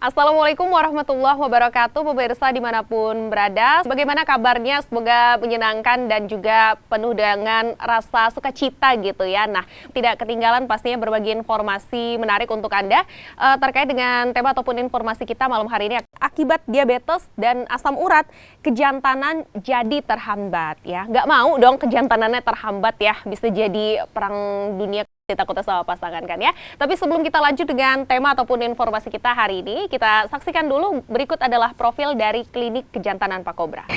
Assalamualaikum warahmatullahi wabarakatuh, pemirsa dimanapun berada. Bagaimana kabarnya? Semoga menyenangkan dan juga penuh dengan rasa sukacita gitu ya. Nah, tidak ketinggalan pastinya berbagi informasi menarik untuk Anda terkait dengan tema ataupun informasi kita malam hari ini. Akibat diabetes dan asam urat, kejantanan jadi terhambat ya. Nggak mau dong kejantanannya terhambat ya, bisa jadi perang dunia takutnya sama pasangan kan ya. Tapi sebelum kita lanjut dengan tema ataupun informasi kita hari ini, kita saksikan dulu berikut adalah profil dari Klinik Kejantanan Pak Kobra.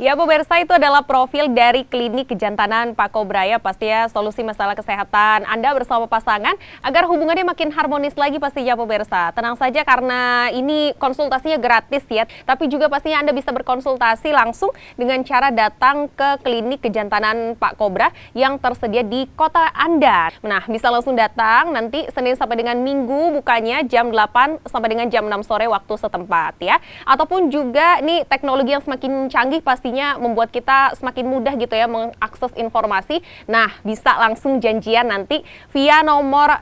Ya pemirsa, itu adalah profil dari Klinik Kejantanan Pak Kobra ya, pasti ya solusi masalah kesehatan Anda bersama pasangan agar hubungannya makin harmonis lagi pastinya pemirsa. Tenang saja karena ini konsultasinya gratis ya, tapi juga pastinya Anda bisa berkonsultasi langsung dengan cara datang ke Klinik Kejantanan Pak Kobra yang tersedia di kota Anda. Nah, bisa langsung datang nanti Senin sampai dengan Minggu bukanya jam 8 sampai dengan jam 6 sore waktu setempat ya. Ataupun juga nih teknologi yang semakin canggih pastinya membuat kita semakin mudah gitu ya mengakses informasi. Nah, bisa langsung janjian nanti via nomor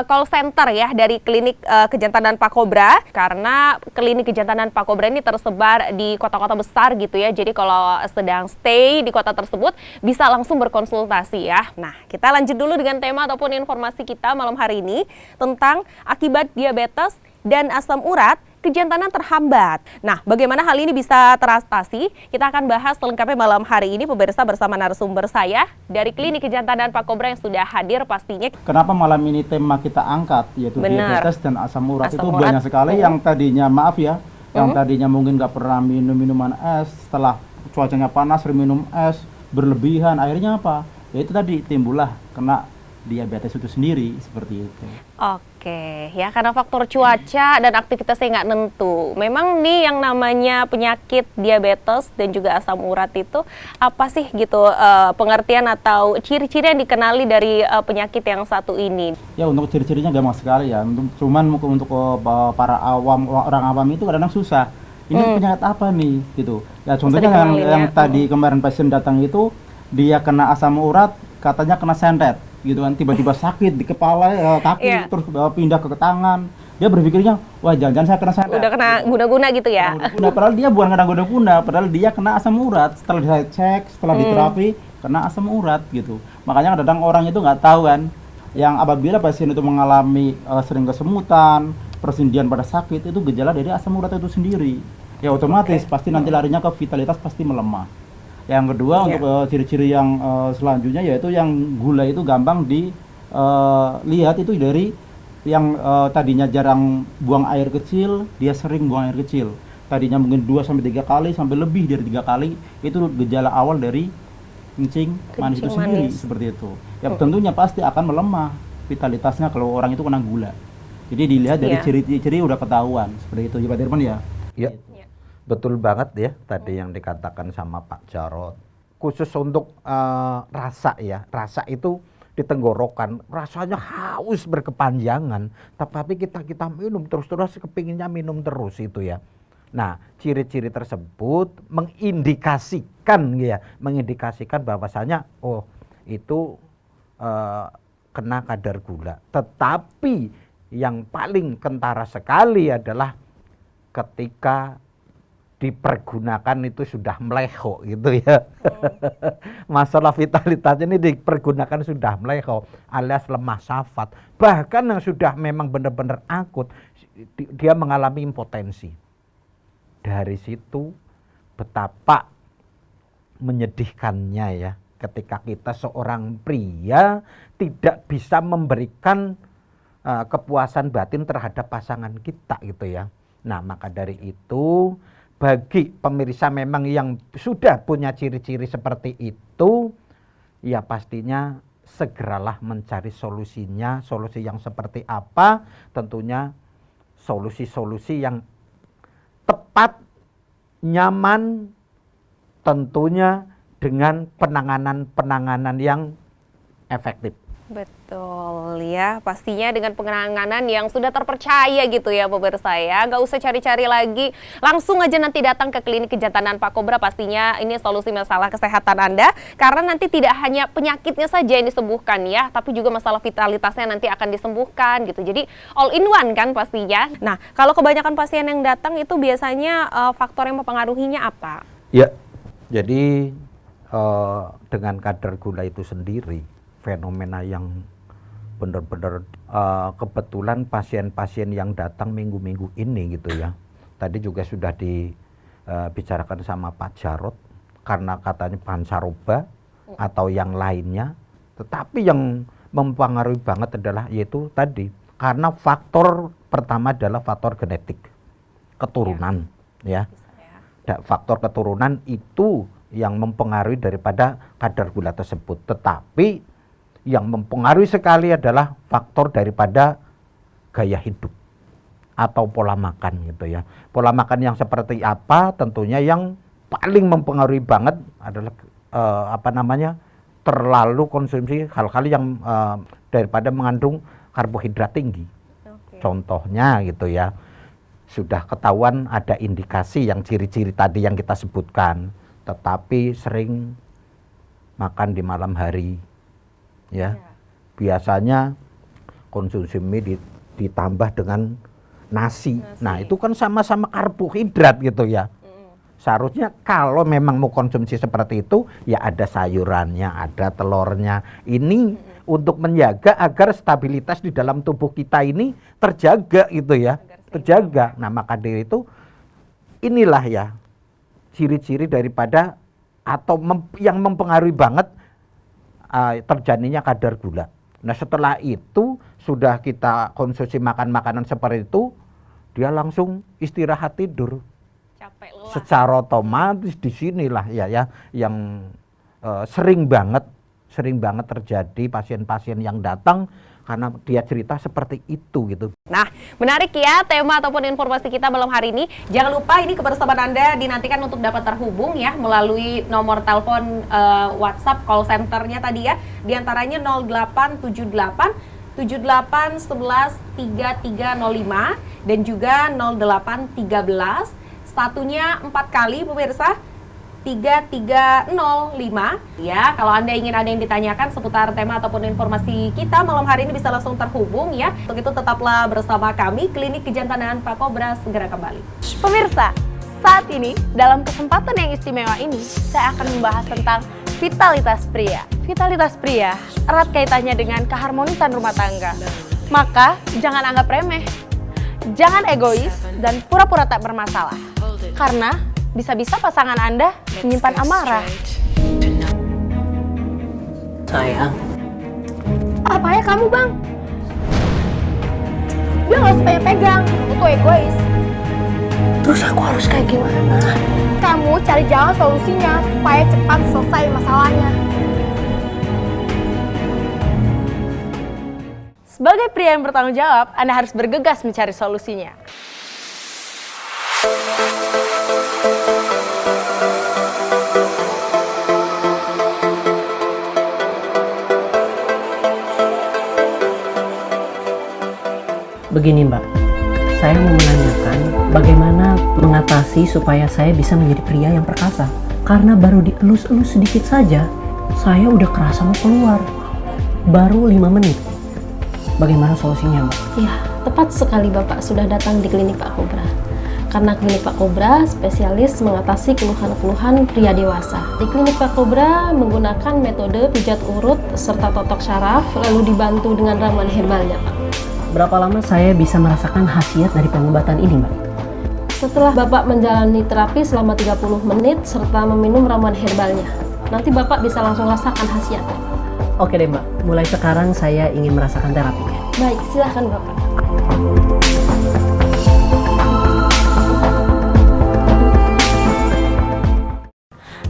call center ya dari Klinik Kejantanan Pak Kobra, karena Klinik Kejantanan Pak Kobra ini tersebar di kota-kota besar gitu ya. Jadi kalau sedang stay di kota tersebut bisa langsung berkonsultasi ya. Nah, kita lanjut dulu dengan tema ataupun informasi kita malam hari ini tentang akibat diabetes dan asam urat, kejantanan terhambat. Nah, bagaimana hal ini bisa teratasi? Kita akan bahas selengkapnya malam hari ini pemirsa bersama narasumber saya dari Klinik Kejantanan Pak Kobra yang sudah hadir pastinya. Kenapa malam ini tema kita angkat yaitu diabetes dan asam urat? Itu banyak sekali yang tadinya yang tadinya mungkin nggak pernah minum minuman es, setelah cuacanya panas minum es berlebihan, akhirnya apa? Ya itu tadi timbullah kena diabetes itu sendiri seperti itu. Oke, ya karena faktor cuaca dan aktivitasnya nggak nentu. Memang nih yang namanya penyakit diabetes dan juga asam urat itu apa sih gitu pengertian atau ciri-ciri yang dikenali dari penyakit yang satu ini? Ya untuk ciri-cirinya gampang sekali ya. Cuman untuk para orang awam itu kadang-kadang susah. Ini penyakit apa nih gitu. Ya contohnya yang tadi kemarin pasien datang itu dia kena asam urat, katanya kena sendet gitu kan, tiba-tiba sakit di kepala, kaki, terus pindah ke tangan. Dia berpikirnya, wah jangan-jangan saya kena sendet. Udah kena guna-guna gitu ya? Padahal dia bukan kena guna-guna, padahal dia kena asam urat. Setelah saya cek, setelah diterapi, kena asam urat gitu. Makanya kadang orang itu nggak tahu kan, yang apabila pasien itu mengalami sering kesemutan, persendian pada sakit, itu gejala dari asam urat itu sendiri. Ya otomatis pasti nanti larinya ke vitalitas pasti melemah. Yang kedua untuk ciri-ciri yang selanjutnya yaitu yang gula itu gampang dilihat itu dari yang tadinya jarang buang air kecil, dia sering buang air kecil. Tadinya mungkin 2 sampai 3 kali sampai lebih dari 3 kali, itu gejala awal dari kencing manis itu sendiri seperti itu. Ya tentunya pasti akan melemah vitalitasnya kalau orang itu kena gula. Jadi dilihat dari ciri-ciri udah ketahuan seperti itu ya Pak Dirman ya. Iya. Betul banget ya tadi yang dikatakan sama Pak Jarod. Khusus untuk rasa ya, rasa itu di tenggorokan rasanya haus berkepanjangan, tapi kita minum terus kepinginnya minum terus itu ya. Nah, ciri-ciri tersebut mengindikasikan bahwasanya itu kena kadar gula. Tetapi yang paling kentara sekali adalah ketika dipergunakan itu sudah meleho gitu ya. Masalah vitalitasnya ini dipergunakan sudah meleho alias lemah syafat. Bahkan yang sudah memang benar-benar akut, dia mengalami impotensi. Dari situ betapa menyedihkannya ya, ketika kita seorang pria tidak bisa memberikan kepuasan batin terhadap pasangan kita gitu ya. Nah, maka dari itu bagi pemirsa memang yang sudah punya ciri-ciri seperti itu, ya pastinya segeralah mencari solusinya. Solusi yang seperti apa? Tentunya solusi-solusi yang tepat, nyaman, tentunya dengan penanganan-penanganan yang efektif. Betul ya, pastinya dengan penanganan yang sudah terpercaya gitu ya pemirsa ya. Nggak usah cari-cari lagi, langsung aja nanti datang ke klinik kejantanan Pak Kobra. Pastinya ini solusi masalah kesehatan Anda, karena nanti tidak hanya penyakitnya saja yang disembuhkan ya, tapi juga masalah vitalitasnya nanti akan disembuhkan gitu. Jadi all in one kan pastinya. Nah, kalau kebanyakan pasien yang datang itu biasanya faktor yang mempengaruhinya apa? Ya, jadi dengan kadar gula itu sendiri, fenomena yang benar-benar kebetulan pasien-pasien yang datang minggu-minggu ini gitu ya. Tadi juga sudah dibicarakan sama Pak Jarot, karena katanya pancaroba atau yang lainnya. Tetapi yang mempengaruhi banget adalah yaitu tadi, karena faktor pertama adalah faktor genetik, keturunan ya. Faktor keturunan itu yang mempengaruhi daripada kadar gula tersebut. Tetapi yang mempengaruhi sekali adalah faktor daripada gaya hidup atau pola makan gitu ya. Pola makan yang seperti apa? Tentunya yang paling mempengaruhi banget adalah terlalu konsumsi hal-hal yang daripada mengandung karbohidrat tinggi. Contohnya gitu ya, sudah ketahuan ada indikasi yang ciri-ciri tadi yang kita sebutkan, tetapi sering makan di malam hari. Ya, biasanya konsumsi mie ditambah dengan nasi. Nah, itu kan sama-sama karbohidrat gitu ya. Seharusnya kalau memang mau konsumsi seperti itu, ya ada sayurannya, ada telurnya. Ini untuk menjaga agar stabilitas di dalam tubuh kita ini terjaga gitu ya. Terjaga. Nah, maka dari itu inilah ya ciri-ciri daripada atau yang mempengaruhi banget terjadinya kadar gula. Nah, setelah itu sudah kita konsumsi makan-makanan seperti itu, dia langsung istirahat tidur. Capek, lelah. Secara otomatis di sinilah ya yang sering banget terjadi pasien-pasien yang datang karena dia cerita seperti itu gitu. Nah, menarik ya tema ataupun informasi kita malam hari ini. Jangan lupa ini kebersamaan Anda dinantikan untuk dapat terhubung ya melalui nomor telepon WhatsApp call centernya tadi ya. Di antaranya 0878 78 11 3305 dan juga 0813. Satunya 4 kali pemirsa. 3305 ya. Kalau Anda ingin ada yang ditanyakan seputar tema ataupun informasi kita malam hari ini bisa langsung terhubung ya. Untuk itu tetaplah bersama kami, Klinik Kejantanaan Pak Kobra segera kembali. Pemirsa, saat ini dalam kesempatan yang istimewa ini saya akan membahas tentang vitalitas pria. Vitalitas pria erat kaitannya dengan keharmonisan rumah tangga. Maka jangan anggap remeh. Jangan egois dan pura-pura tak bermasalah. Karena bisa-bisa pasangan Anda menyimpan amarah. Sayang. Apa ya kamu, Bang? Dia nggak supaya pegang, kamu tuh egois. Terus aku harus kayak gimana? Kamu cari jalan solusinya supaya cepat selesai masalahnya. Sebagai pria yang bertanggung jawab, Anda harus bergegas mencari solusinya. Begini Mbak, saya mau menanyakan bagaimana mengatasi supaya saya bisa menjadi pria yang perkasa. Karena baru dielus-elus sedikit saja, saya udah kerasa mau keluar. Baru 5 menit. Bagaimana solusinya Mbak? Ya, tepat sekali Bapak sudah datang di klinik Pak Kobra. Karena klinik Pak Kobra spesialis mengatasi keluhan-keluhan pria dewasa. Di klinik Pak Kobra menggunakan metode pijat urut serta totok syaraf, lalu dibantu dengan ramuan herbalnya, Pak. Berapa lama saya bisa merasakan khasiat dari pengobatan ini, Mbak? Setelah Bapak menjalani terapi selama 30 menit serta meminum ramuan herbalnya, nanti Bapak bisa langsung rasakan khasiatnya. Oke deh, Mbak. Mulai sekarang saya ingin merasakan terapinya. Baik, silahkan Bapak.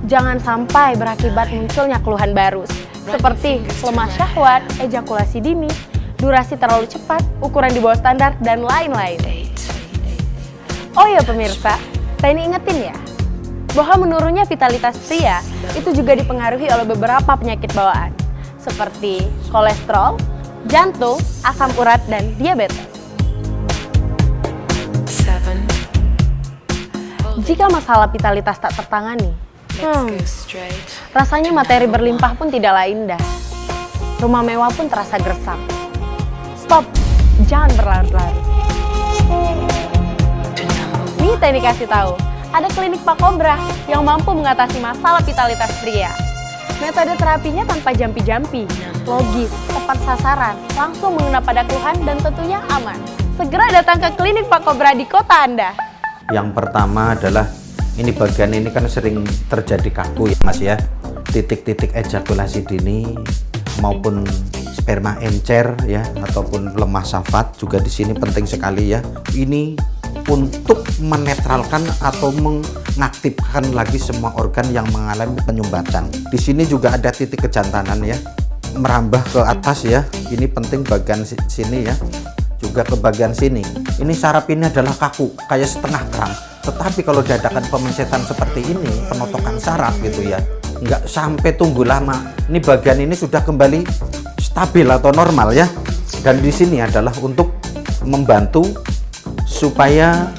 Jangan sampai berakibat munculnya keluhan baru, seperti lemah syahwat, ejakulasi dini, durasi terlalu cepat, ukuran di bawah standar, dan lain-lain. Oh ya pemirsa, saya ini ingetin ya, bahwa menurunnya vitalitas pria itu juga dipengaruhi oleh beberapa penyakit bawaan, seperti kolesterol, jantung, asam urat, dan diabetes. Jika masalah vitalitas tak tertangani, rasanya materi berlimpah pun tidaklah indah. Rumah mewah pun terasa gersam. Stop, jangan berlarut-larut. Nih Teni kasih tahu, ada klinik Pak Kobra yang mampu mengatasi masalah vitalitas pria. Metode terapinya tanpa jampi-jampi, logis, tepat sasaran, langsung mengena pada keluhan dan tentunya aman. Segera datang ke klinik Pak Kobra di kota Anda. Yang pertama adalah ini bagian ini kan sering terjadi kaku ya Mas ya, titik-titik ejakulasi dini maupun sperma encer ya, ataupun lemah syahwat juga di sini penting sekali ya. Ini untuk menetralkan atau mengaktifkan lagi semua organ yang mengalami penyumbatan. Di sini juga ada titik kejantanan ya, merambah ke atas ya. Ini penting bagian sini ya, juga ke bagian sini. Ini saraf ini adalah kaku, kayak setengah kerang. Tetapi kalau diadakan pemencetan seperti ini, penotokan saraf gitu ya, nggak sampai tunggu lama. Ini bagian ini sudah kembali stabil atau normal ya. Dan di sini adalah untuk membantu supaya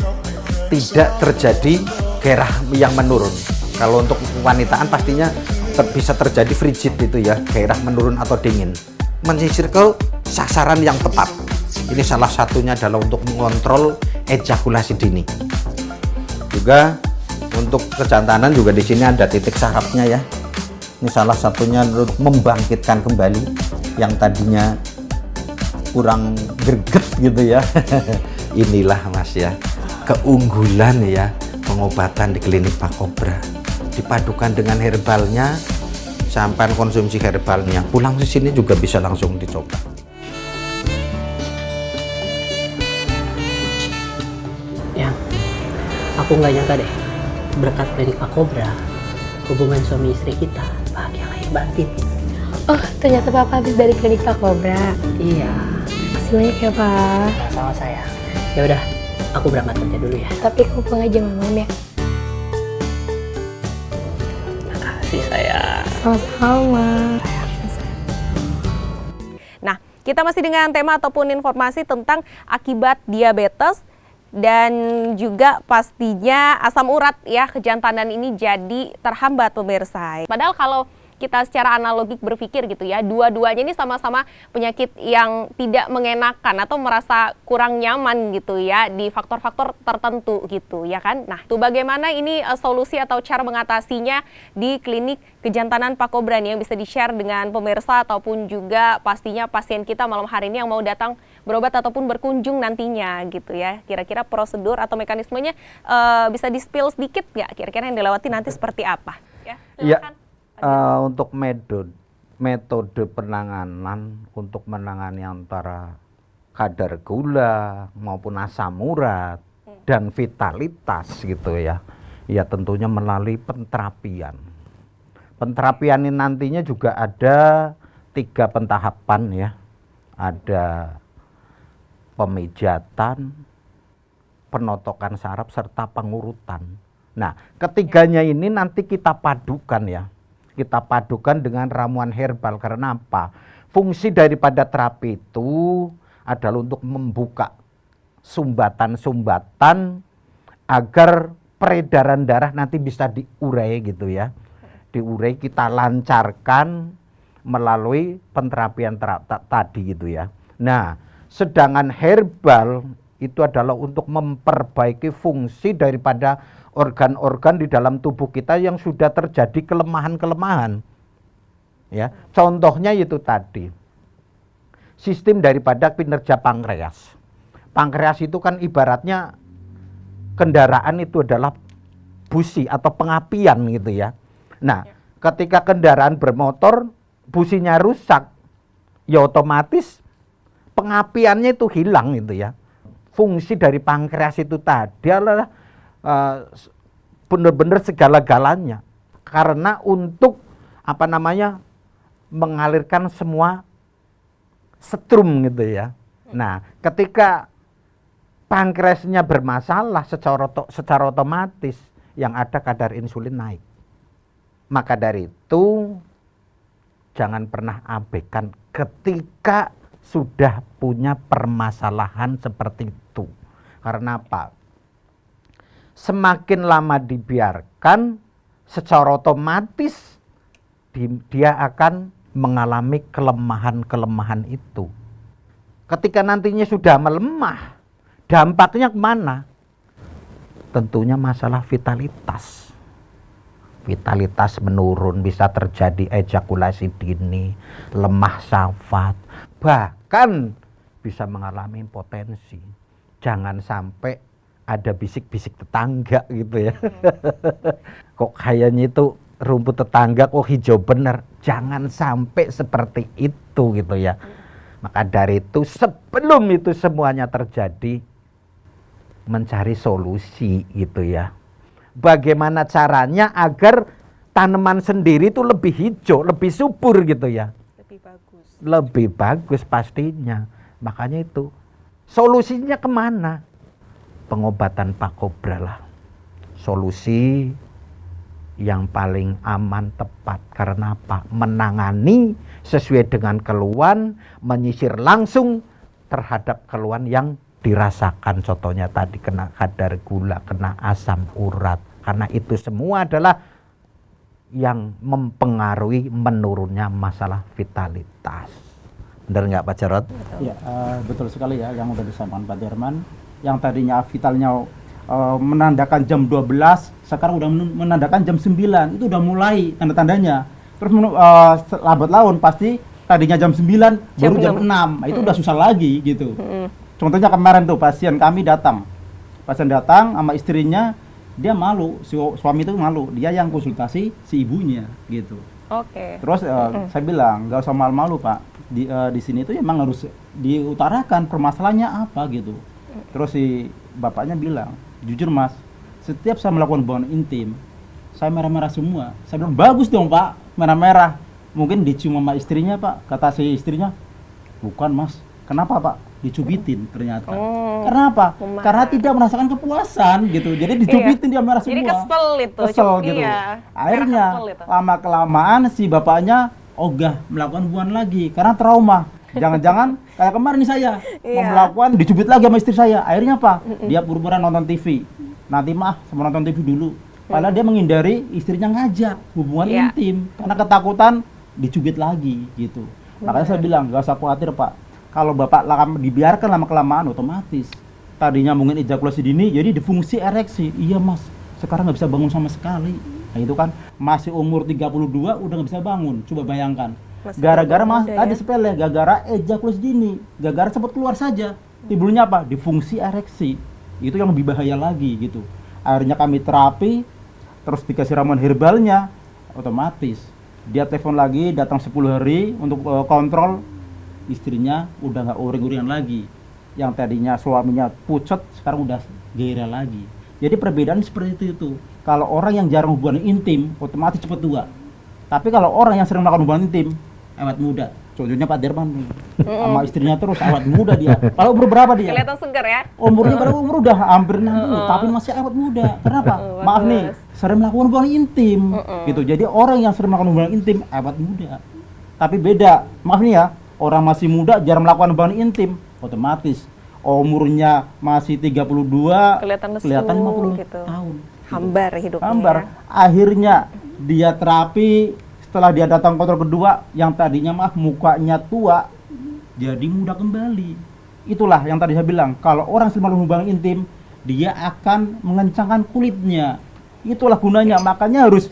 tidak terjadi gairah yang menurun. Kalau untuk wanitaan pastinya bisa terjadi frigid itu ya, gairah menurun atau dingin. Menyisir ke sasaran yang tepat. Ini salah satunya adalah untuk mengontrol ejakulasi dini. Juga untuk kejantanan juga di sini ada titik sarafnya ya. Ini salah satunya untuk membangkitkan kembali yang tadinya kurang greget gitu ya. Inilah Mas ya, keunggulan ya pengobatan di klinik Pak Kobra. Dipadukan dengan herbalnya, sampai konsumsi herbalnya, pulang ke sini juga bisa langsung dicoba. Ya, aku nggak nyangka deh, berkat klinik Pak Kobra, hubungan suami istri kita bahagia lahir batin. Oh, ternyata Bapak habis dari klinik Pak Kobra. Iya, Makasih banyak ya Pak. sama saya. Ya udah, aku berangkat kerja dulu ya. Tapi kamu pulang aja malam ya. Makasih sayang. Sama-sama. Nah, kita masih dengan tema ataupun informasi tentang akibat diabetes dan juga pastinya asam urat ya, kejantanan ini jadi terhambat pemirsa. Padahal kalau kita secara analogik berpikir gitu ya, dua-duanya ini sama-sama penyakit yang tidak mengenakan atau merasa kurang nyaman gitu ya di faktor-faktor tertentu gitu ya kan. Nah, tuh bagaimana ini solusi atau cara mengatasinya di klinik kejantanan Pak Kobra nih yang bisa di-share dengan pemirsa ataupun juga pastinya pasien kita malam hari ini yang mau datang berobat ataupun berkunjung nantinya gitu ya. Kira-kira prosedur atau mekanismenya bisa di-spill sedikit nggak kira-kira yang dilewati nanti seperti apa? Ya, silakan. Untuk metode penanganan untuk menangani antara kadar gula maupun asam urat dan vitalitas gitu ya, ya tentunya melalui penterapian. Penterapian ini nantinya juga ada 3 pentahapan ya, ada pemijatan, penotokan saraf serta pengurutan. Nah, ketiganya ini nanti kita padukan ya. Kita padukan dengan ramuan herbal. Karena apa? Fungsi daripada terapi itu adalah untuk membuka sumbatan-sumbatan agar peredaran darah nanti bisa diurai gitu ya. Diurai, kita lancarkan melalui penterapian tadi gitu ya. Nah, sedangkan herbal itu adalah untuk memperbaiki fungsi daripada organ-organ di dalam tubuh kita yang sudah terjadi kelemahan-kelemahan. Ya, contohnya itu tadi sistem daripada kinerja pankreas. Pankreas itu kan ibaratnya kendaraan itu adalah busi atau pengapian gitu ya. Nah, ketika kendaraan bermotor businya rusak, ya otomatis pengapiannya itu hilang gitu ya. Fungsi dari pankreas itu tadi adalah benar-benar segala-galanya, karena untuk mengalirkan semua setrum gitu ya. Nah, ketika pankreasnya bermasalah secara otomatis yang ada kadar insulin naik. Maka dari itu jangan pernah abaikan ketika sudah punya permasalahan seperti itu. Karena apa? Semakin lama dibiarkan, secara otomatis dia akan mengalami kelemahan-kelemahan itu. Ketika nantinya sudah melemah, dampaknya kemana? Tentunya masalah vitalitas. Vitalitas menurun, bisa terjadi ejakulasi dini, lemah syahwat, bahkan bisa mengalami impotensi. Jangan sampai ada bisik-bisik tetangga gitu ya. Kok kayaknya itu rumput tetangga kok hijau bener. Jangan sampai seperti itu gitu ya. Maka dari itu sebelum itu semuanya terjadi, mencari solusi gitu ya. Bagaimana caranya agar tanaman sendiri itu lebih hijau, lebih subur gitu ya. Lebih bagus. Lebih bagus pastinya. Makanya itu solusinya kemana? Pengobatan Pak Kobra lah. Solusi yang paling aman, tepat. Karena apa? Menangani sesuai dengan keluhan, menyisir langsung terhadap keluhan yang dirasakan. Contohnya tadi kena kadar gula, kena asam urat. Karena itu semua adalah yang mempengaruhi menurunnya masalah vitalitas. Benar nggak Pak Jarot? Ya, betul sekali ya yang udah disampaikan Pak Derman. Yang tadinya vitalnya menandakan jam 12, sekarang udah menandakan jam 9. Itu udah mulai tanda-tandanya. Terus lambat laun pasti tadinya jam 9 baru jam 6. Nah, itu udah susah lagi gitu. Contohnya kemarin tuh pasien kami datang. Pasien datang sama istrinya, dia malu, suami itu malu, dia yang konsultasi si ibunya gitu. Oke. Terus saya bilang nggak usah malu-malu Pak, di sini itu emang harus diutarakan permasalahannya apa gitu. Terus si bapaknya bilang, jujur Mas, setiap saya melakukan hubungan intim, saya merah-merah semua. Saya bilang bagus dong Pak, merah-merah. Mungkin dicium sama istrinya Pak, kata si istrinya, bukan Mas, kenapa Pak? Dicubitin ternyata. Karena apa? Karena tidak merasakan kepuasan gitu. Jadi dicubitin dia merah semua. Jadi kesel itu. Kesel gitu. Iya. Akhirnya lama kelamaan si bapaknya ogah melakukan hubungan lagi karena trauma. Jangan-jangan kayak kemarin nih saya mau melakukan dicubit lagi sama istri saya. Akhirnya apa? Dia pura-pura nonton TV. Nanti mah sama nonton TV dulu. Padahal dia menghindari istrinya ngajak hubungan intim karena ketakutan dicubit lagi gitu. Makanya saya bilang gak usah khawatir Pak. Kalau Bapak dibiarkan lama-kelamaan otomatis tadinya mungkin ejakulasi dini jadi difungsi ereksi. Iya Mas, sekarang nggak bisa bangun sama sekali. Nah itu kan masih umur 32 udah nggak bisa bangun. Coba bayangkan. Gara-gara Mas tadi sepele, gara-gara ejakulasi dini, gara-gara sempat keluar saja. Timbulnya apa? Difungsi ereksi. Itu yang lebih bahaya lagi gitu. Akhirnya kami terapi, terus dikasih ramuan herbalnya, otomatis dia telepon lagi, datang 10 hari untuk kontrol. Istrinya udah nggak uring-uringan lagi. Yang tadinya suaminya pucet, sekarang udah gairah lagi. Jadi perbedaan seperti itu. Kalau orang yang jarang hubungan intim, otomatis cepat tua. Tapi kalau orang yang sering melakukan hubungan intim, awet muda. Contohnya Pak Derman nih, sama istrinya terus awet muda dia. Kalau umur berapa dia? Kelihatan segar ya. Umurnya pada umur udah hampir 60, tapi masih awet muda. Kenapa? Maaf nih, sering melakukan hubungan intim. Gitu. Jadi orang yang sering melakukan hubungan intim, awet muda. Tapi beda, maaf nih ya. Orang masih muda jarang melakukan hubungan intim, otomatis umurnya masih 32, kelihatan 50 gitu. Tahun. Hambar hidupnya. Hambar. Akhirnya dia terapi, setelah dia datang kontrol kedua, yang tadinya mukanya tua, jadi muda kembali. itulah yang tadi saya bilang, kalau orang sedang melakukan hubungan intim, dia akan mengencangkan kulitnya. Itulah gunanya, makanya harus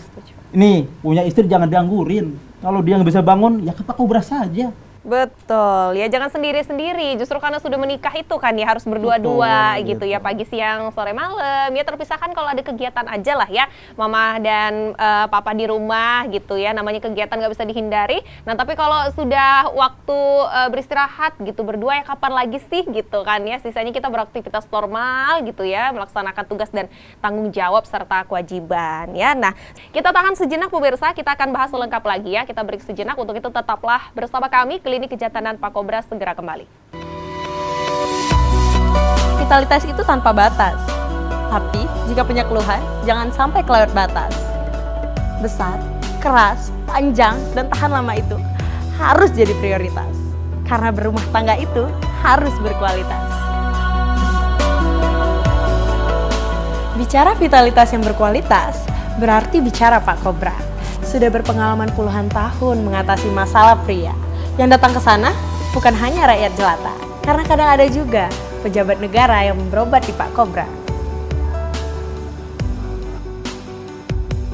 ini punya istri jangan dianggurin. Kalau dia nggak bisa bangun, ya ke Pak Kobra saja. Betul, ya jangan sendiri-sendiri, justru karena sudah menikah itu kan ya harus berdua-dua Betul, gitu ya, pagi, siang, sore, malam, ya terpisahkan kalau ada kegiatan aja lah ya, mama dan papa di rumah gitu ya, namanya kegiatan nggak bisa dihindari. Nah tapi kalau sudah waktu beristirahat gitu berdua ya kapan lagi sih gitu kan ya, sisanya kita beraktivitas normal gitu ya, melaksanakan tugas dan tanggung jawab serta kewajiban ya. Nah kita tahan sejenak pemirsa, kita akan bahas selengkap lagi ya, kita break sejenak, untuk itu tetaplah bersama kami. Klinik Kejantanan Pak Kobra segera kembali. Vitalitas itu tanpa batas. Tapi jika punya keluhan, jangan sampai kelewat batas. Besar, keras, panjang, dan tahan lama itu harus jadi prioritas. Karena berumah tangga itu harus berkualitas. Bicara vitalitas yang berkualitas, berarti bicara Pak Kobra. Sudah berpengalaman puluhan tahun mengatasi masalah pria. Yang datang ke sana bukan hanya rakyat jelata, karena kadang ada juga pejabat negara yang berobat di Pak Kobra.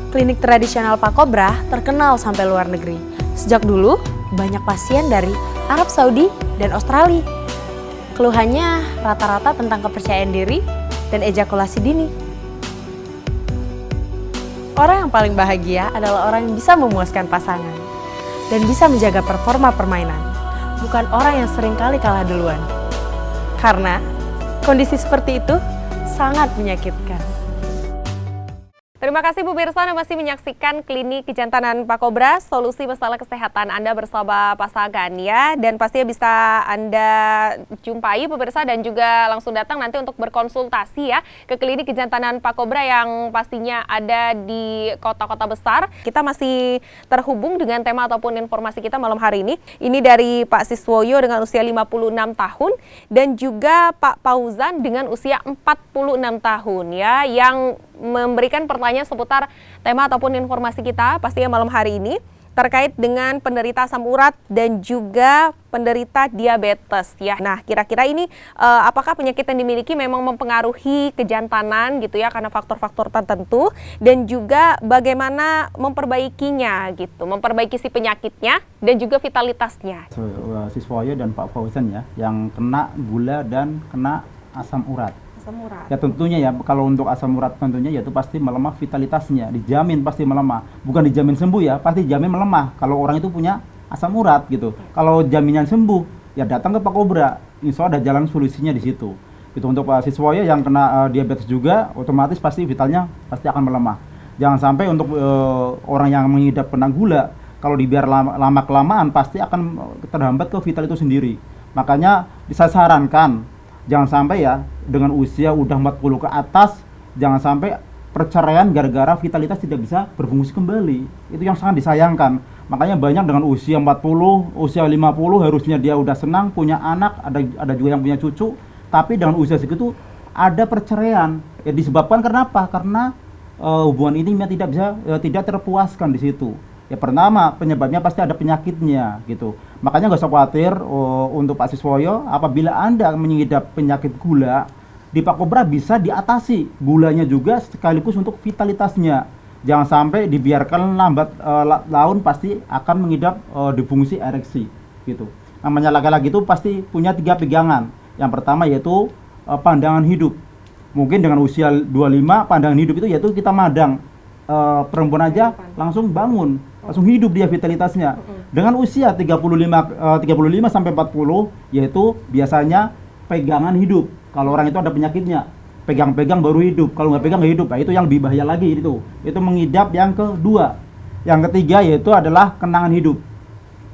Klinik tradisional Pak Kobra terkenal sampai luar negeri. Sejak dulu, banyak pasien dari Arab Saudi dan Australia. Keluhannya rata-rata tentang kepercayaan diri dan ejakulasi dini. Orang yang paling bahagia adalah orang yang bisa memuaskan pasangan dan bisa menjaga performa permainan, bukan orang yang sering kali kalah duluan. Karena kondisi seperti itu sangat menyakitkan. Terima kasih pemirsa, Anda masih menyaksikan Klinik Kejantanan Pak Kobra, solusi masalah kesehatan Anda bersama pasangan ya. Dan pastinya bisa Anda jumpai pemirsa dan juga langsung datang nanti untuk berkonsultasi ya ke Klinik Kejantanan Pak Kobra yang pastinya ada di kota-kota besar. Kita masih terhubung dengan tema ataupun informasi kita malam hari ini. Ini dari Pak Siswoyo dengan usia 56 tahun dan juga Pak Fauzan dengan usia 46 tahun ya, yang memberikan pertanyaan seputar tema ataupun informasi kita pastinya malam hari ini terkait dengan penderita asam urat dan juga penderita diabetes ya. Nah, kira-kira ini apakah penyakit yang dimiliki memang mempengaruhi kejantanan gitu ya karena faktor-faktor tertentu, dan juga bagaimana memperbaikinya gitu, memperbaiki si penyakitnya dan juga vitalitasnya. Siswoyo dan Pak Fauzan ya, yang kena gula dan kena asam urat. Asam urat. Ya tentunya ya, kalau untuk asam urat tentunya yaitu pasti melemah vitalitasnya, dijamin pasti melemah. Bukan dijamin sembuh ya, pasti dijamin melemah kalau orang itu punya asam urat gitu. Kalau jaminan sembuh, ya datang ke Pak Kobra, insya Allah ada jalan solusinya di situ. Itu untuk Pak Siswoyo yang kena diabetes juga, otomatis pasti vitalnya pasti akan melemah. Jangan sampai untuk orang yang mengidap kena gula, kalau dibiar lama kelamaan pasti akan terhambat ke vital itu sendiri. Makanya saya sarankan, jangan sampai ya dengan usia udah 40 ke atas, jangan sampai perceraian gara-gara vitalitas tidak bisa berfungsi kembali. Itu yang sangat disayangkan. Makanya banyak dengan usia 40, usia 50 harusnya dia udah senang punya anak, ada juga yang punya cucu, tapi dengan usia segitu ada perceraian. Ya disebabkan kenapa? Karena hubungan intimnya tidak terpuaskan di situ. Ya pertama penyebabnya pasti ada penyakitnya gitu. Makanya nggak usah khawatir untuk Pak Siswoyo, apabila Anda mengidap penyakit gula, di Pak Kobra bisa diatasi gulanya juga sekaligus untuk vitalitasnya. Jangan sampai dibiarkan lambat laun pasti akan mengidap disfungsi ereksi gitu. Namanya laki-laki itu pasti punya 3 pegangan. Yang pertama yaitu pandangan hidup. Mungkin dengan usia 25 pandangan hidup itu yaitu kita madang. Perempuan aja langsung bangun, langsung hidup dia vitalitasnya. Dengan usia 35 sampai 40 yaitu biasanya pegangan hidup. Kalau orang itu ada penyakitnya, pegang-pegang baru hidup. Kalau nggak pegang nggak hidup. Nah, itu yang lebih bahaya lagi itu. Itu mengidap yang kedua. Yang ketiga yaitu adalah kenangan hidup.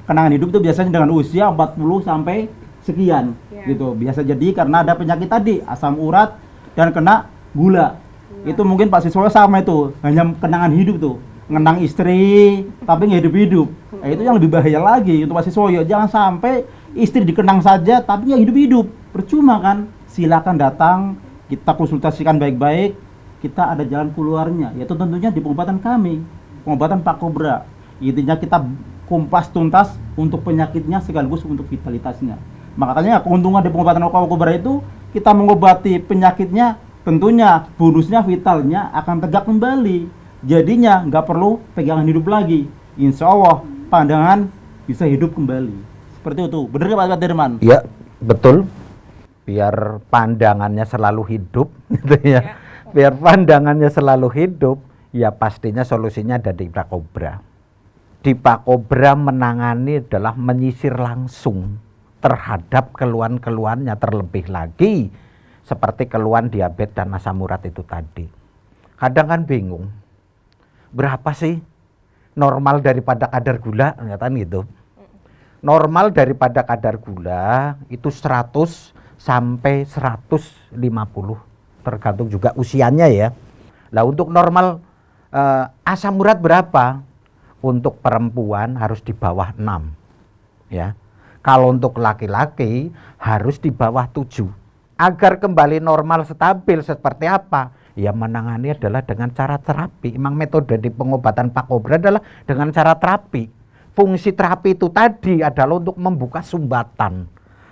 Kenangan hidup itu biasanya dengan usia 40 sampai sekian gitu. Biasa jadi karena ada penyakit tadi, asam urat dan kena gula. Itu mungkin Pak Siswoyo sama itu, hanya kenangan hidup tuh, ngenang istri tapi nggak hidup-hidup. Nah, itu yang lebih bahaya lagi untuk Pak Siswoyo. Jangan sampai istri dikenang saja tapi nggak hidup-hidup, percuma kan. Silakan datang, kita konsultasikan baik-baik, kita ada jalan keluarnya, yaitu tentunya di pengobatan kami, pengobatan Pak Kobra. Intinya kita kumpas tuntas untuk penyakitnya sekaligus untuk vitalitasnya. Makanya keuntungan di pengobatan Pak Kobra itu kita mengobati penyakitnya, tentunya bonusnya vitalnya akan tegak kembali. Jadinya nggak perlu pegangan hidup lagi. Insya Allah pandangan bisa hidup kembali. Seperti itu. Benar nggak Pak Dirman? Iya, betul. Biar pandangannya selalu hidup gitu ya. Biar pandangannya selalu hidup, ya pastinya solusinya ada di Pak Kobra. Di Pak Kobra menangani adalah menyisir langsung terhadap keluhan-keluhannya, terlebih lagi seperti keluhan diabetes dan asam urat itu tadi. Kadang kan bingung, berapa sih normal daripada kadar gula, kan gitu. Normal daripada kadar gula itu 100 sampai 150, tergantung juga usianya ya. Lah untuk normal asam urat berapa? Untuk perempuan harus di bawah 6 ya. Kalau untuk laki-laki harus di bawah 7. Agar kembali normal stabil seperti apa? Ya menangani adalah dengan cara terapi. Memang metode di pengobatan Pak Kobra adalah dengan cara terapi. Fungsi terapi itu tadi adalah untuk membuka sumbatan,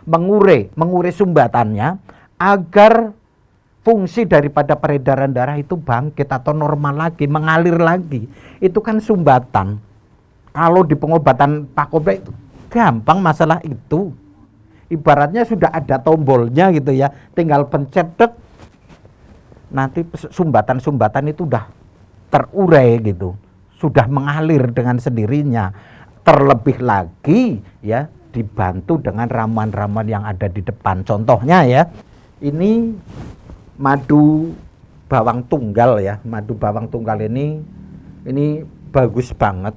mengurai sumbatannya agar fungsi daripada peredaran darah itu bangkit atau normal lagi, mengalir lagi. Itu kan sumbatan. Kalau di pengobatan Pak Kobra itu gampang masalah itu. Ibaratnya sudah ada tombolnya gitu ya, tinggal pencet dek, nanti sumbatan-sumbatan itu udah terurai gitu, sudah mengalir dengan sendirinya. Terlebih lagi ya dibantu dengan ramuan-ramuan yang ada di depan. Contohnya ya, ini madu bawang tunggal ya. Madu bawang tunggal ini bagus banget.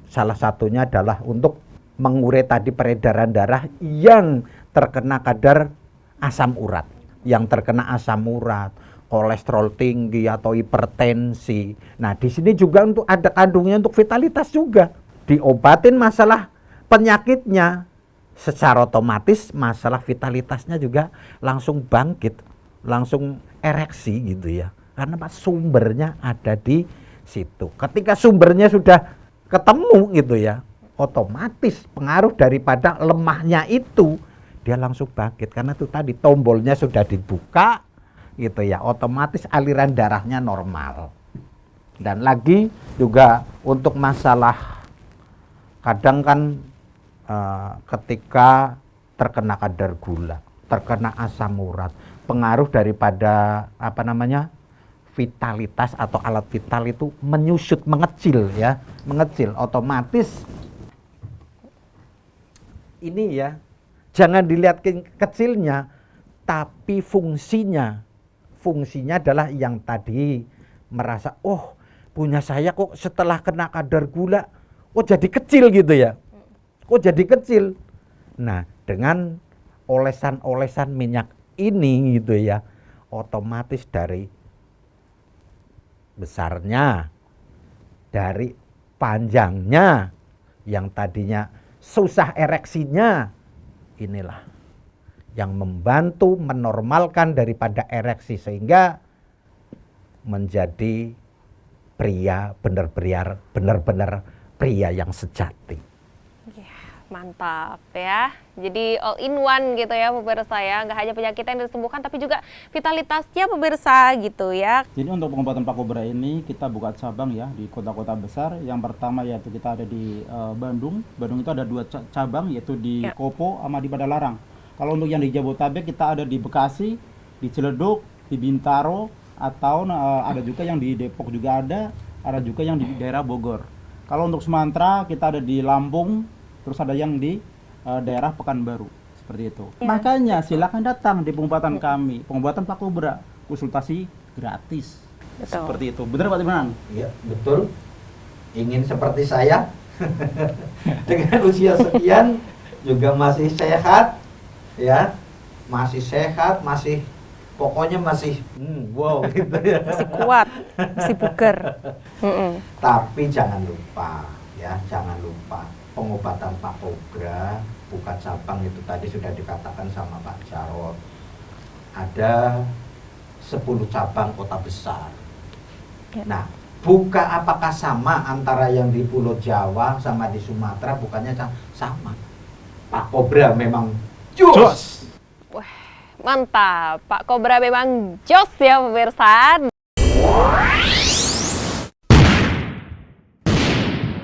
Salah satunya adalah untuk mengurai tadi peredaran darah yang terkena kadar asam urat. Yang terkena asam urat, kolesterol tinggi atau hipertensi. Nah, di sini juga untuk ada kandungnya untuk vitalitas juga. Diobatin masalah penyakitnya, secara otomatis masalah vitalitasnya juga langsung bangkit, langsung ereksi gitu ya. Karena sumbernya ada di situ. Ketika sumbernya sudah ketemu gitu ya, otomatis pengaruh daripada lemahnya itu dia langsung bangkit karena itu tadi tombolnya sudah dibuka gitu ya, otomatis aliran darahnya normal. Dan lagi juga untuk masalah kadang kan ketika terkena kadar gula, terkena asam urat, pengaruh daripada vitalitas atau alat vital itu menyusut, mengecil ya, mengecil, otomatis ini ya, jangan dilihat kecilnya, tapi fungsinya adalah yang tadi merasa, oh punya saya kok setelah kena kadar gula, kok jadi kecil gitu ya, kok jadi kecil. Nah dengan olesan-olesan minyak ini gitu ya, otomatis dari besarnya, dari panjangnya, yang tadinya susah ereksinya, inilah yang membantu menormalkan daripada ereksi sehingga menjadi pria benar-benar pria yang sejati. Mantap ya, jadi all in one gitu ya pemirsa ya, nggak hanya penyakit yang disembuhkan tapi juga vitalitasnya pemirsa gitu ya. Jadi untuk pengobatan Pak Kobra ini kita buka cabang ya di kota-kota besar. Yang pertama yaitu kita ada di Bandung. Bandung itu ada 2 cabang yaitu di Kopo sama di Padalarang. Kalau untuk yang di Jabodetabek kita ada di Bekasi, di Ciledug, di Bintaro, atau ada juga yang di Depok juga ada juga yang di daerah Bogor. Kalau untuk Sumatera kita ada di Lampung, terus ada yang di daerah Pekanbaru, seperti itu. Makanya silakan datang di pengobatan kami, pengobatan Pak Kobra, konsultasi gratis. Betul. Seperti itu. Benar Pak Dirman? Iya, betul. Ingin seperti saya dengan usia sekian juga masih sehat ya, masih sehat, masih pokoknya masih wow gitu ya. Masih kuat, masih bugar. Tapi jangan lupa ya, jangan lupa pengobatan Pak Kobra buka cabang itu tadi sudah dikatakan sama Pak Jarot. Ada 10 cabang kota besar. Ya. Nah, buka apakah sama antara yang di Pulau Jawa sama di Sumatera? Bukannya sama. Pak Kobra memang Jos. Mantap, Pak Kobra memang jos ya pemirsa.